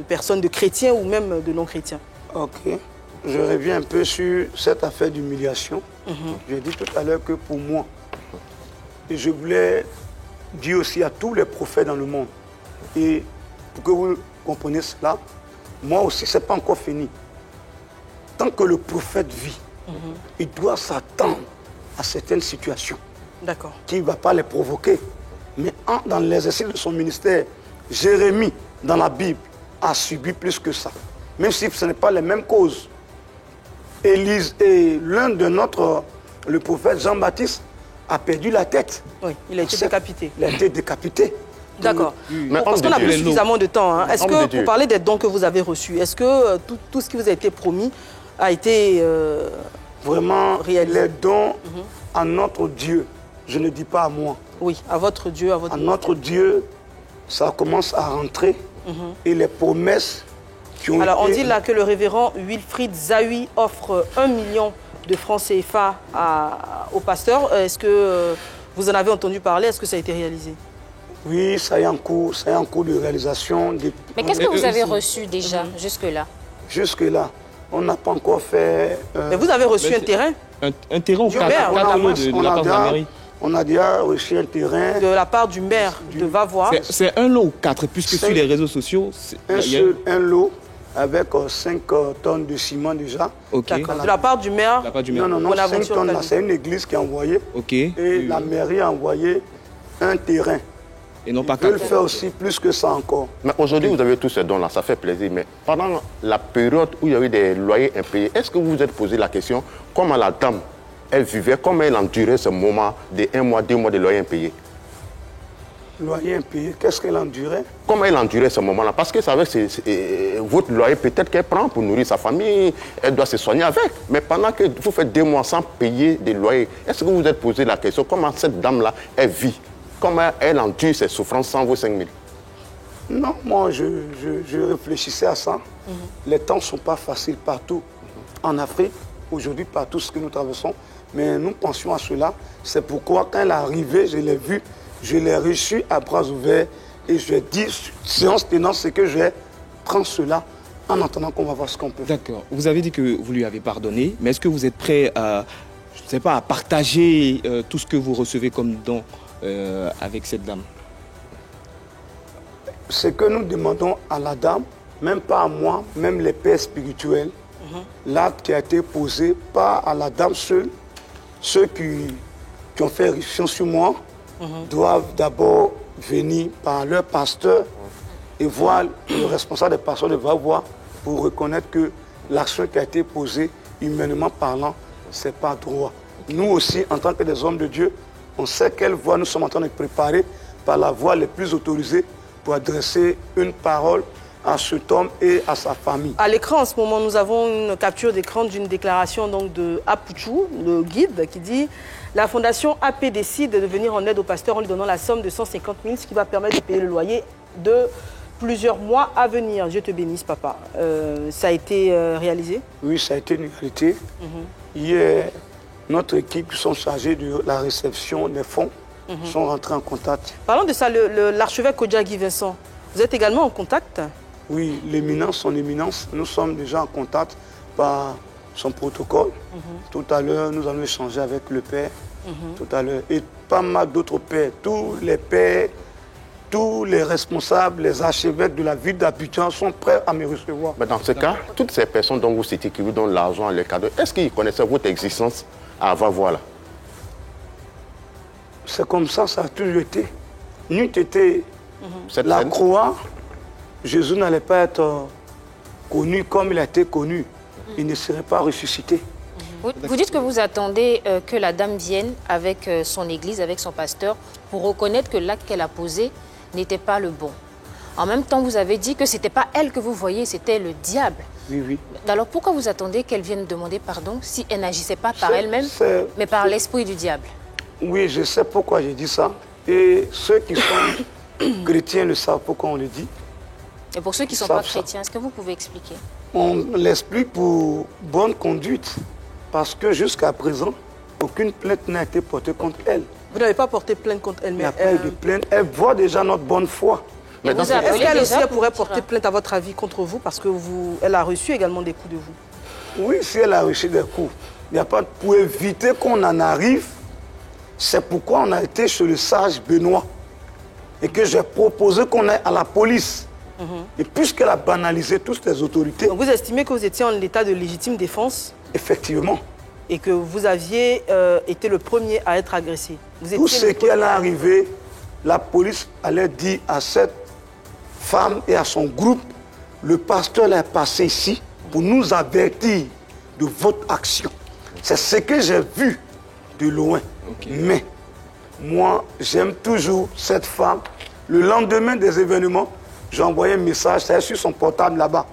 personnes, de chrétiens ou même de non-chrétiens? Ok. Je reviens un peu sur cette affaire d'humiliation. J'ai dit tout à l'heure que pour moi, et je voulais dire aussi à tous les prophètes dans le monde, et pour que vous compreniez cela, moi aussi, ce n'est pas encore fini. Tant que le prophète vit, il doit s'attendre à certaines situations. D'accord. Qui ne va pas les provoquer. Mais dans l'exercice de son ministère, Jérémie, dans la Bible, a subi plus que ça. Même si ce n'est pas les mêmes causes. Élise et l'un de le prophète Jean-Baptiste, a perdu la tête. Oui, il a été décapité. Il a été décapité. D'accord. Mais Parce qu'on n'a plus suffisamment de temps. Est-ce que, pour parler des dons que vous avez reçus, est-ce que tout ce qui vous a été promis a été vraiment réalisé? Les dons à notre Dieu, je ne dis pas à moi. Oui, à votre Dieu, à votre... À notre Dieu, ça commence à rentrer. Et les promesses qui ont Alors, été... on dit là que le révérend Wilfried Zahui offre 1 million de francs CFA au pasteur. Est-ce que vous en avez entendu parler? Est-ce que ça a été réalisé? Oui, ça est en cours de réalisation. Mais qu'est-ce que vous avez reçu déjà jusque-là? Jusque-là, on n'a pas encore fait... Mais vous avez reçu un terrain? Un terrain ou 4 lots de la part de la mairie? On a déjà reçu un terrain. De la part du maire de Vavois. C'est un lot ou 4, puisque sur les réseaux sociaux... Un lot avec 5 tonnes de ciment déjà. Okay. De la part du maire? Non, 5 tonnes, c'est une église qui a envoyé. Okay. Et la mairie a envoyé un terrain. Et non pas Ils veulent faire aussi plus que ça encore. Mais aujourd'hui, vous avez tous ces dons-là, ça fait plaisir. Mais pendant la période où il y a eu des loyers impayés, est-ce que vous vous êtes posé la question comment la dame, elle vivait, comment elle endurait ce moment de 1 mois, 2 mois de loyer impayé? Loyer impayé, qu'est-ce qu'elle endurait? Comment elle endurait ce moment-là? Parce que ça votre loyer, peut-être qu'elle prend pour nourrir sa famille, elle doit se soigner avec. Mais pendant que vous faites 2 mois sans payer des loyers, est-ce que vous vous êtes posé la question comment cette dame-là, elle vit? Comment elle endure ses souffrances sans vos 5 000? Non, moi, je réfléchissais à ça. Les temps ne sont pas faciles partout. en Afrique, aujourd'hui, par tout ce que nous traversons. Mais nous pensions à cela. C'est pourquoi, quand elle est arrivée, je l'ai vue, je l'ai reçue à bras ouverts. Et je lui ai dit, séance tenante, c'est que je vais prendre cela en attendant qu'on va voir ce qu'on peut faire. D'accord. Vous avez dit que vous lui avez pardonné, mais est-ce que vous êtes prêt à, je ne sais pas, à partager tout ce que vous recevez comme don avec cette dame? Ce que nous demandons à la dame, même pas à moi, même les pères spirituels, l'acte qui a été posé, pas à la dame seule, ceux qui ont fait éruption sur moi, doivent d'abord venir par leur pasteur et voir le responsable des pasteurs de voir pour reconnaître que l'action qui a été posée, humainement parlant, ce n'est pas droit. Nous aussi, en tant que des hommes de Dieu, on sait quelle voie nous sommes en train de préparer par la voie les plus autorisées pour adresser une parole à cet homme et à sa famille. À l'écran, en ce moment, nous avons une capture d'écran d'une déclaration donc, de Apuchou, le guide, qui dit « La fondation AP décide de venir en aide au pasteur en lui donnant la somme de 150 000, ce qui va permettre de payer le loyer de plusieurs mois à venir. » Dieu te bénisse, papa. Ça a été réalisé? Oui, ça a été une réalité. Hier, notre équipe qui sont chargés de la réception des fonds sont rentrés en contact. Parlons de ça, l'archevêque Kodjagi Vincent, vous êtes également en contact? Oui, l'éminence, son éminence, nous sommes déjà en contact par son protocole. Tout à l'heure, nous allons échanger avec le père, tout à l'heure, et pas mal d'autres pères, tous les pères, tous les responsables, les archevêques de la ville d'Abidjan sont prêts à me recevoir. Mais dans ce cas, toutes ces personnes dont vous citez, qui vous donnent l'argent, les cadeaux, est-ce qu'ils connaissaient votre existence avant voilà? C'est comme ça a toujours été. N'eût été la scène. croix, Jésus n'allait pas être connu comme il a été connu. Il ne serait pas ressuscité. Vous dites que vous attendez que la dame vienne avec son église, avec son pasteur, pour reconnaître que l'acte qu'elle a posé n'était pas le bon. En même temps, vous avez dit que ce n'était pas elle que vous voyez, c'était le diable. Oui, oui. Alors pourquoi vous attendez qu'elle vienne demander pardon si elle n'agissait pas par elle-même, mais par l'esprit du diable? Oui, je sais pourquoi j'ai dit ça. Et ceux qui sont chrétiens le savent pourquoi on le dit. Et pour ceux qui ne sont pas chrétiens, est-ce que vous pouvez expliquer? On l'explique pour bonne conduite. Parce que jusqu'à présent, aucune plainte n'a été portée contre elle. Vous n'avez pas porté plainte contre elle, Il mais n'y a pas eu de plainte. Elle voit déjà notre bonne foi. Mais dans est-ce qu'elle aussi elle pourrait pour porter plainte à votre avis contre vous parce que elle a reçu également des coups de vous? Oui, si elle a reçu des coups, il n'y a pas pour éviter qu'on en arrive. C'est pourquoi on a été chez le sage Benoît et que j'ai proposé qu'on aille à la police. Et puisqu'elle a banalisé toutes les autorités... Donc vous estimez que vous étiez en état de légitime défense? Effectivement. Et que vous aviez été le premier à être agressé? Tout ce qui allait arriver, la police allait dire à cette femme et à son groupe, le pasteur est passé ici pour nous avertir de votre action. C'est ce que j'ai vu de loin. Mais moi, j'aime toujours cette femme. Le lendemain des événements, j'ai envoyé un message, c'est sur son portable là-bas.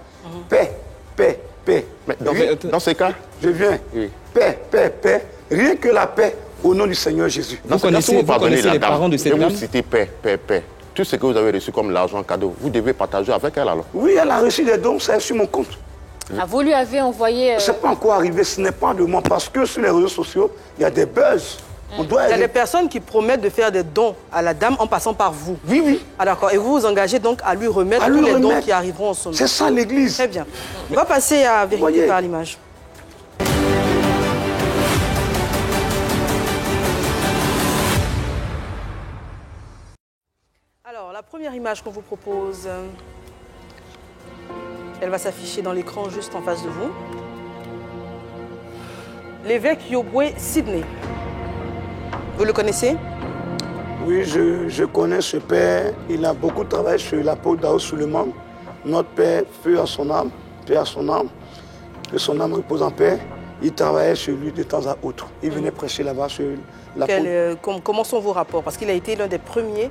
Paix, paix, paix. Mais dans ces cas, je viens. Oui. Paix, paix, paix. Rien que la paix au nom du Seigneur Jésus. dans Vous connaissez les parents de cette et dame? vous citez paix, paix, paix. Tout ce que vous avez reçu comme l'argent cadeau, vous devez partager avec elle alors. Oui, elle a reçu des dons, c'est sur mon compte. Ah, vous lui avez envoyé... Ce n'est pas encore arrivé, ce n'est pas de moi, parce que sur les réseaux sociaux, il y a des buzz. On doit Il y a des personnes qui promettent de faire des dons à la dame en passant par vous. Oui, oui. Ah d'accord. Et vous vous engagez donc à lui remettre tous les dons qui arriveront en son nom. C'est ça l'Église. Très bien. On va passer à vérifier par l'image. Alors, la première image qu'on vous propose, elle va s'afficher dans l'écran juste en face de vous. L'évêque Yobwe Sidney. Vous le connaissez? Oui, je connais ce père. Il a beaucoup travaillé sur l'apôtre Daoud Suleiman. Notre père, feu à son âme, paix à son âme. Que son âme repose en paix. Il travaillait sur lui de temps à autre. Il venait prêcher là-bas sur l'apôtre. Comment sont vos rapports? Parce qu'il a été l'un des premiers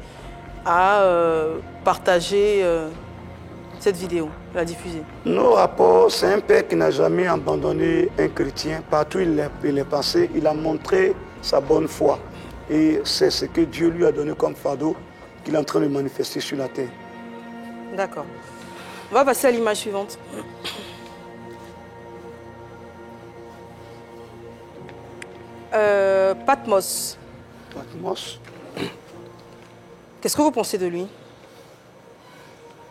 à partager cette vidéo, la diffuser. Nos rapports, c'est un père qui n'a jamais abandonné un chrétien. Partout où il est passé, il a montré sa bonne foi. Et c'est ce que Dieu lui a donné comme fardeau qu'il est en train de manifester sur la terre. D'accord. On va passer à l'image suivante. Patmos. Patmos. Qu'est-ce que vous pensez de lui?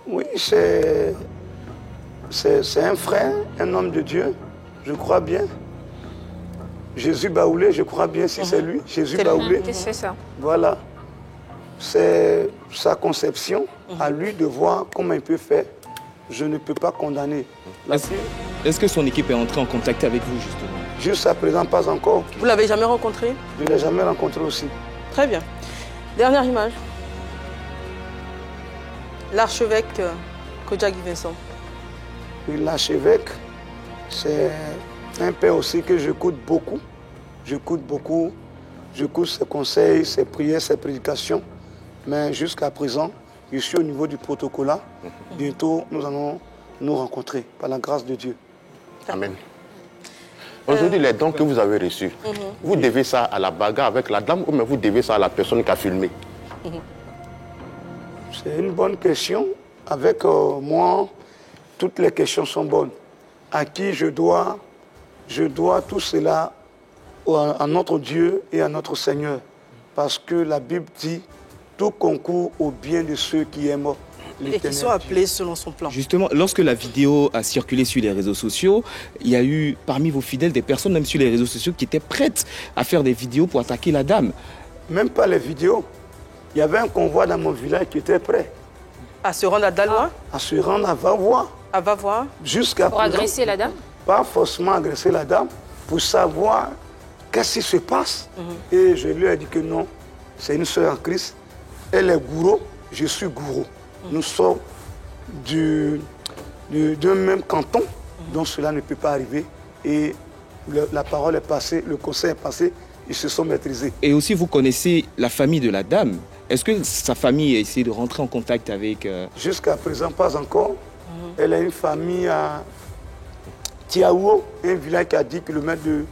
Oui, c'est un frère, un homme de Dieu, je crois bien. Jésus Baoulé, je crois bien si c'est lui. Jésus Baoulé. C'est ça. Voilà. C'est sa conception à lui de voir comment il peut faire. Je ne peux pas condamner. Est-ce que son équipe est entrée en contact avec vous, justement? Jusqu'à présent, pas encore. Vous l'avez jamais rencontré? Je ne l'ai jamais rencontré aussi. Très bien. Dernière image. L'archevêque Kodjagi Vincent. Oui, l'archevêque, c'est un père aussi que j'écoute beaucoup. J'écoute beaucoup. J'écoute ses conseils, ses prières, ses prédications. Mais jusqu'à présent, je suis au niveau du protocole. Bientôt, nous allons nous rencontrer par la grâce de Dieu. Amen. Aujourd'hui, les dons que vous avez reçus, vous devez ça à la bagarre avec la dame ou bien vous devez ça à la personne qui a filmé? C'est une bonne question. Avec moi, toutes les questions sont bonnes. À qui je dois tout cela à notre Dieu et à notre Seigneur. Parce que la Bible dit, tout concourt au bien de ceux qui aiment l'Éternel. Et qui sont appelés selon son plan. Justement, lorsque la vidéo a circulé sur les réseaux sociaux, il y a eu parmi vos fidèles des personnes, même sur les réseaux sociaux, qui étaient prêtes à faire des vidéos pour attaquer la dame. Même pas les vidéos. Il y avait un convoi dans mon village qui était prêt. À se rendre à Daloa? À se rendre à Vavois. À Vavois? Jusqu'à Pour agresser la dame? Pas forcément agresser la dame, pour savoir qu'est-ce qui se passe. Et je lui ai dit que non, c'est une sœur en Christ. Elle est gourou, je suis gourou. Nous sommes d'un même canton, donc cela ne peut pas arriver. Et la parole est passée, le conseil est passé, ils se sont maîtrisés. Et aussi, vous connaissez la famille de la dame. Est-ce que sa famille a essayé de rentrer en contact avec... Jusqu'à présent, pas encore. Elle a une famille à Tiaouo, un village qui a 10 km de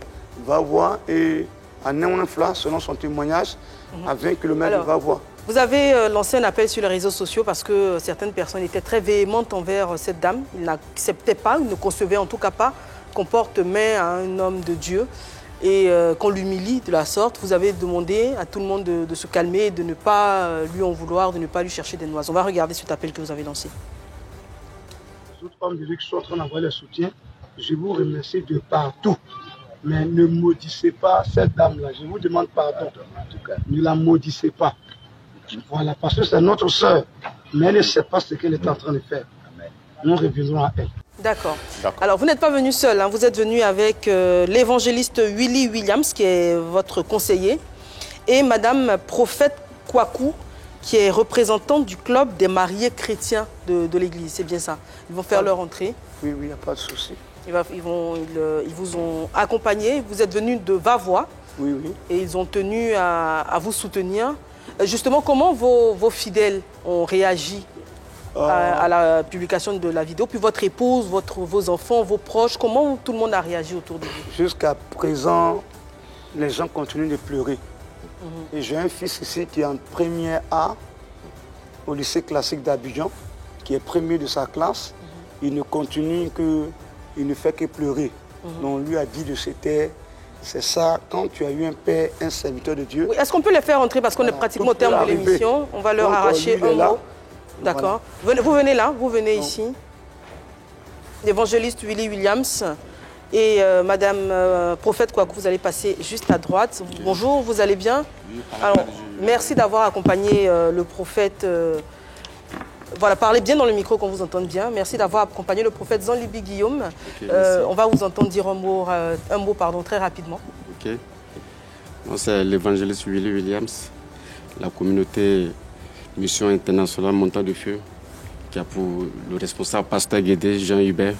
Vavois, et à Néonfla, selon son témoignage, à 20 km de Vavois. Vous avez lancé un appel sur les réseaux sociaux parce que certaines personnes étaient très véhémentes envers cette dame. Ils n'acceptaient pas, ils ne concevaient en tout cas pas qu'on porte main à un homme de Dieu et qu'on l'humilie de la sorte. Vous avez demandé à tout le monde de se calmer et de ne pas lui en vouloir, de ne pas lui chercher des noises. On va regarder cet appel que vous avez lancé. Les autres hommes de Dieu qui sont en train d'envoyer le soutien, je vous remercie de partout. Mais ne maudissez pas cette dame-là. Je vous demande pardon. En tout cas, ne la maudissez pas. Voilà, parce que c'est notre sœur. Mais elle ne sait pas ce qu'elle est en train de faire. Nous reviendrons à elle. D'accord. Alors, vous n'êtes pas venu seul. Hein. Vous êtes venu avec l'évangéliste Willy Williams, qui est votre conseiller, et Madame Prophète Kwaku, qui est représentante du club des mariés chrétiens de l'Église. C'est bien ça. Ils vont faire leur entrée. Oui, il n'y a pas de souci. Ils vous ont accompagné. Vous êtes venu de Vavois. Oui, oui. Et ils ont tenu à vous soutenir. Justement, comment vos fidèles ont réagi à la publication de la vidéo? Puis votre épouse, vos enfants, vos proches, comment tout le monde a réagi autour de vous? Jusqu'à présent, les gens continuent de pleurer. Et j'ai un fils ici qui est en première A au lycée classique d'Abidjan, qui est premier de sa classe. Il ne continue il ne fait que pleurer. Donc on lui a dit de se taire. C'est ça, quand tu as eu un père, un serviteur de Dieu. Oui, est-ce qu'on peut les faire entrer parce qu'on est pratiquement au terme de l'émission? On va leur arracher un mot. D'accord. Voilà. Vous venez là, vous venez ici. L'évangéliste Willy Williams et Madame Prophète Kwaku, vous allez passer juste à droite. Bonjour, vous allez bien? Alors, merci d'avoir accompagné le prophète. Voilà, parlez bien dans le micro qu'on vous entende bien. Merci d'avoir accompagné le prophète Zanlibi Guillaume. On va vous entendre dire un mot très rapidement. Ok. C'est l'évangéliste Willy Williams, la communauté Mission Internationale Montagne de Feu, qui a pour le responsable pasteur Guédé, Jean Hubert,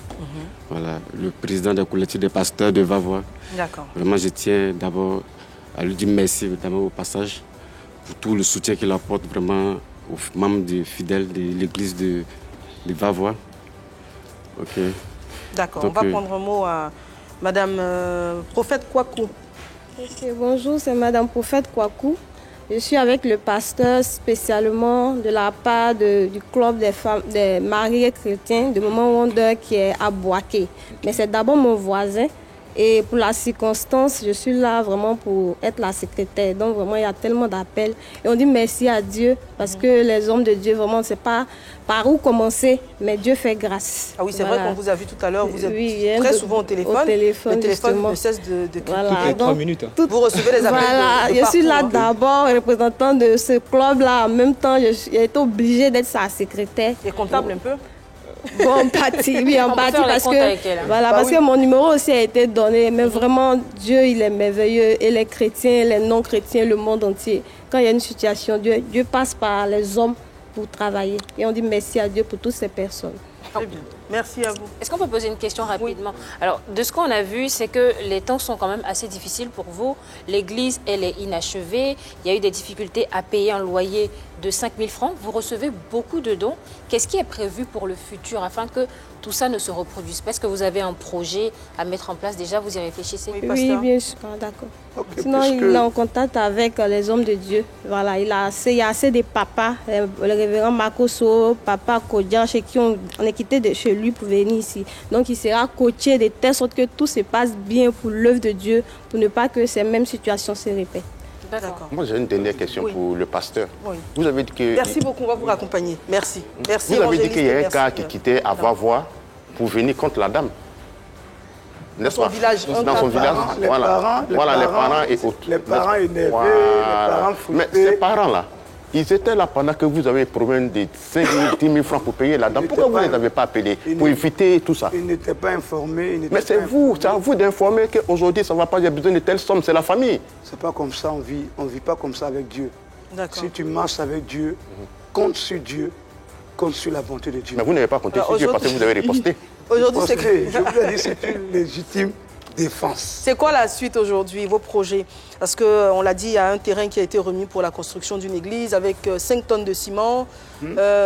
voilà, le président des collectifs des pasteurs de Vavois. D'accord. Vraiment, je tiens d'abord à lui dire merci au passage pour tout le soutien qu'il apporte vraiment aux membres fidèles de l'église de Vavois. Ok. D'accord, on va prendre un mot à Madame Prophète Kwaku. Okay, bonjour, c'est Madame Prophète Kwaku. Je suis avec le pasteur spécialement de la part du club des mariés chrétiens de Moment Wonder qui est à Boaké. Mais c'est d'abord mon voisin Et pour la circonstance, je suis là vraiment pour être la secrétaire. Donc vraiment, il y a tellement d'appels. Et on dit merci à Dieu parce que les hommes de Dieu, vraiment, c'est pas par où commencer, mais Dieu fait grâce. Ah oui, c'est vrai qu'on vous a vu tout à l'heure, vous êtes oui, très souvent au téléphone. Le téléphone justement. ne cesse de cliquer. Voilà, Toutes les 3 minutes. Vous recevez les appels voilà, de je suis là partout, hein. d'abord, représentant de ce club-là. En même temps, j'ai été obligée d'être sa secrétaire. Et comptable un peu. Bon, en partie, oui, en partie, parce que, voilà, Bah parce oui. que mon numéro aussi a été donné. Mais vraiment, Dieu, il est merveilleux. Et les chrétiens, les non-chrétiens, le monde entier. Quand il y a une situation, Dieu passe par les hommes pour travailler. Et on dit merci à Dieu pour toutes ces personnes. Très bien. Merci à vous. Est-ce qu'on peut poser une question rapidement? Alors, de ce qu'on a vu, c'est que les temps sont quand même assez difficiles pour vous. L'église, elle est inachevée. Il y a eu des difficultés à payer un loyer de 5 000 francs. Vous recevez beaucoup de dons. Qu'est-ce qui est prévu pour le futur afin que tout ça ne se reproduise pas? Est-ce que vous avez un projet à mettre en place déjà? Vous y réfléchissez? Oui, Oui, pasteur. bien sûr, d'accord. Ok, Sinon, puisque- il est en contact avec les hommes de Dieu. Voilà, il y a assez de papas, le révérend Makoso, papa Kodja, chez qui on est quitté de chez lui pour venir ici. Donc, il sera coaché de telle sorte que tout se passe bien pour l'œuvre de Dieu, pour ne pas que ces mêmes situations se répètent. D'accord. Moi, j'ai une dernière question Oui. pour le pasteur. Oui. Vous avez dit que... Merci beaucoup, on va vous raccompagner. Merci. Merci, Vous avez dit évangéliste, qu'il y a un merci. gars qui quittait à Vavois pour venir contre la dame. N'est-ce Dans son pas? village, un Dans son cas. village. Les Voilà. parents, Voilà, les parents et autres. les parents énervés, Voilà. les parents Mais frustrés. ces parents-là, ils étaient là pendant que vous avez problème de 5 000, 10 000 francs pour payer la dame. Ils Pourquoi vous ne n'étaient les pas- avez pas appelés ils pour ne- éviter tout ça? Ils n'étaient pas informés. ils n'étaient Mais c'est pas vous, informés. c'est à vous d'informer qu'aujourd'hui, ça ne va pas, il y a besoin de telle somme, c'est la famille. C'est pas comme ça, on vit pas comme ça avec Dieu. D'accord. Si tu marches avec Dieu, compte sur Dieu, compte sur la bonté de Dieu. Mais vous n'avez pas compté Alors, sur Dieu parce que aujourd'hui- vous avez riposté. Aujourd'hui, c'est Postez, je vous ai dit, c'est une légitime défense. C'est quoi la suite aujourd'hui, vos projets? Parce qu'on l'a dit, il y a un terrain qui a été remis pour la construction d'une église avec 5 tonnes de ciment.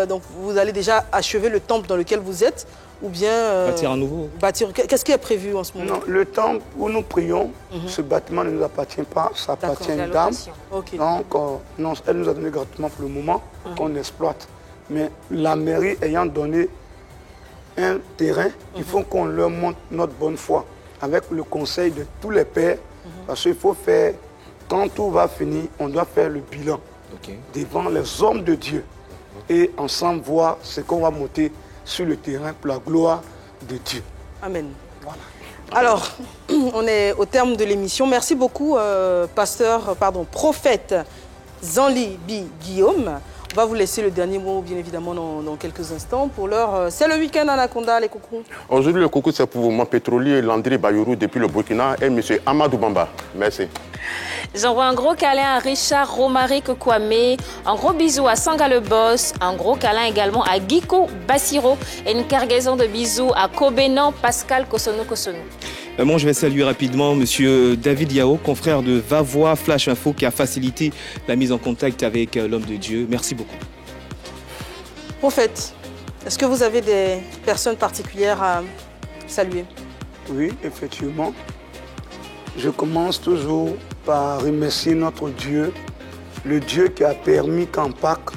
Donc vous allez déjà achever le temple dans lequel vous êtes ou bien... Bâtir un nouveau. bâtir. Qu'est-ce qui est prévu en ce moment? Non, le temple où nous prions, ce bâtiment ne nous appartient pas, ça appartient à La une dame. location. Ok. Donc, non, elle nous a donné gratuitement pour le moment, qu'on exploite. Mais la mairie ayant donné un terrain, il faut qu'on leur montre notre bonne foi, avec le conseil de tous les pères, parce qu'il faut faire, quand tout va finir, on doit faire le bilan Ok. devant les hommes de Dieu et ensemble voir ce qu'on va monter sur le terrain pour la gloire de Dieu. Amen. Alors, on est au terme de l'émission. Merci beaucoup, prophète Zanli Guillaume. On va vous laisser le dernier mot, bien évidemment, dans quelques instants. Pour l'heure, c'est le week-end à Anaconda, les coucous. Aujourd'hui, le coucou, c'est pour mon pétrolier Landry Bayourou depuis le Burkina et M. Amadou Bamba. Merci. J'envoie un gros câlin à Richard Romaric Kwame, un gros bisou à Sanga le Boss, un gros câlin également à Guiko Bassiro et une cargaison de bisous à Kobenan Pascal Kosono. Moi, je vais saluer rapidement Monsieur David Yao, confrère de Vavois Flash Info, qui a facilité la mise en contact avec l'homme de Dieu. Merci beaucoup. Prophète, est-ce que vous avez des personnes particulières à saluer? Oui, effectivement. Je commence toujours par remercier notre Dieu, le Dieu qui a permis qu'en Pâques,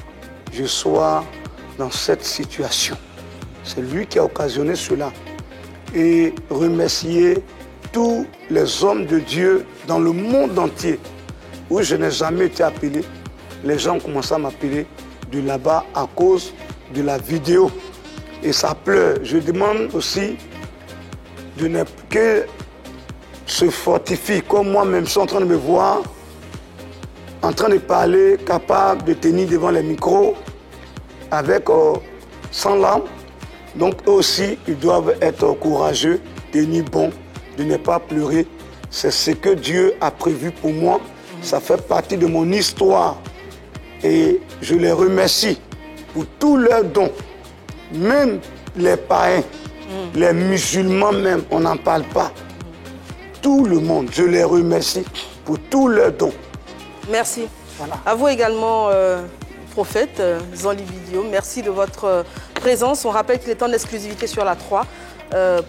je sois dans cette situation. C'est lui qui a occasionné cela. Et remercier tous les hommes de Dieu dans le monde entier, où je n'ai jamais été appelé. Les gens ont commencé à m'appeler de là-bas à cause de la vidéo. Et ça pleure. Je demande aussi de ne que se fortifie, comme moi-même, je suis en train de me voir, en train de parler, capable de tenir devant les micros, avec sans larmes. Donc eux aussi, ils doivent être courageux, tenir bon, de ne pas pleurer. C'est ce que Dieu a prévu pour moi. Ça fait partie de mon histoire. Et je les remercie pour tous leurs dons. Même les païens, les musulmans même, on n'en parle pas. Tout le monde, je les remercie pour tous leurs dons. Merci. Voilà. À vous également, prophète Zanli Guillaume. Merci de votre présence. On rappelle qu'il est temps d'exclusivité sur la 3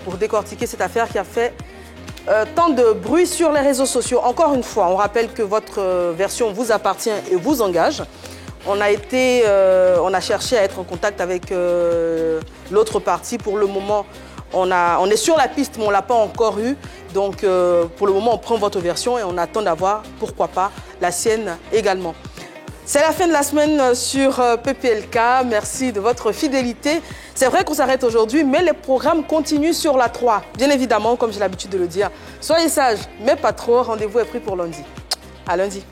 pour décortiquer cette affaire qui a fait tant de bruit sur les réseaux sociaux. Encore une fois, on rappelle que votre version vous appartient et vous engage. On a cherché à être en contact avec l'autre partie. Pour le moment, On est sur la piste, mais on ne l'a pas encore eu. Donc, pour le moment, on prend votre version et on attend d'avoir, pourquoi pas, la sienne également. C'est la fin de la semaine sur PPLK. Merci de votre fidélité. C'est vrai qu'on s'arrête aujourd'hui, mais les programmes continuent sur la 3. Bien évidemment, comme j'ai l'habitude de le dire. Soyez sages, mais pas trop. Rendez-vous est pris pour lundi. À lundi.